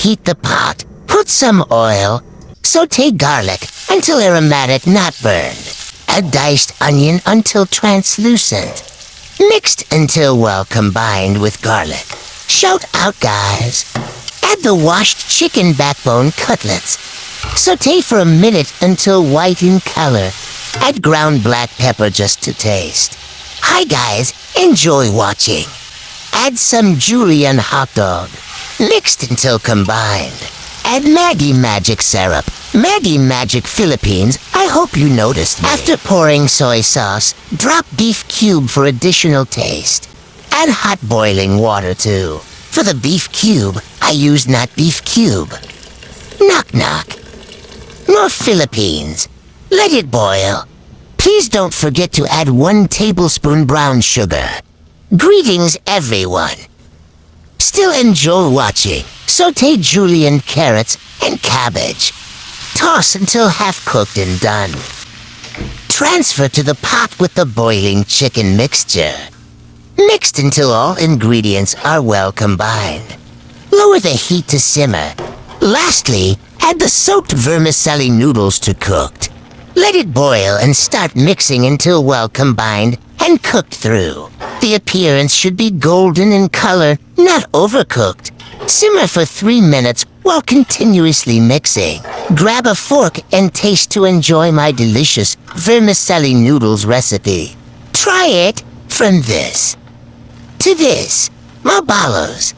Preheat the pot. Put some oil. Sauté garlic until aromatic, not burned. Add diced onion until translucent. Mixed until well combined with garlic. Shout out, guys. Add the washed chicken backbone cutlets. Sauté for a minute until white in color. Add ground black pepper just to taste. Hi guys, enjoy watching. Add some julienne hot dog. Mixed until combined. Add Maggi Magic syrup. Maggi Magic Philippines, I hope you noticed me. After pouring soy sauce, drop beef cube for additional taste. Add hot boiling water too. For the beef cube, I use not beef cube. Knock knock. More Philippines. Let it boil. Please don't forget to add 1 tablespoon brown sugar. Greetings, everyone. Still enjoy watching. Sauté julienne carrots and cabbage. Toss until half cooked and done. Transfer to the pot with the boiling chicken mixture. Mixed until all ingredients are well combined. Lower the heat to simmer. Lastly, add the soaked vermicelli noodles to cooked. Let it boil and start mixing until well combined and cooked through. The appearance should be golden in color, not overcooked. Simmer for 3 minutes while continuously mixing. Grab a fork and taste to enjoy my delicious vermicelli noodles recipe. Try it from this to this. Mabalos.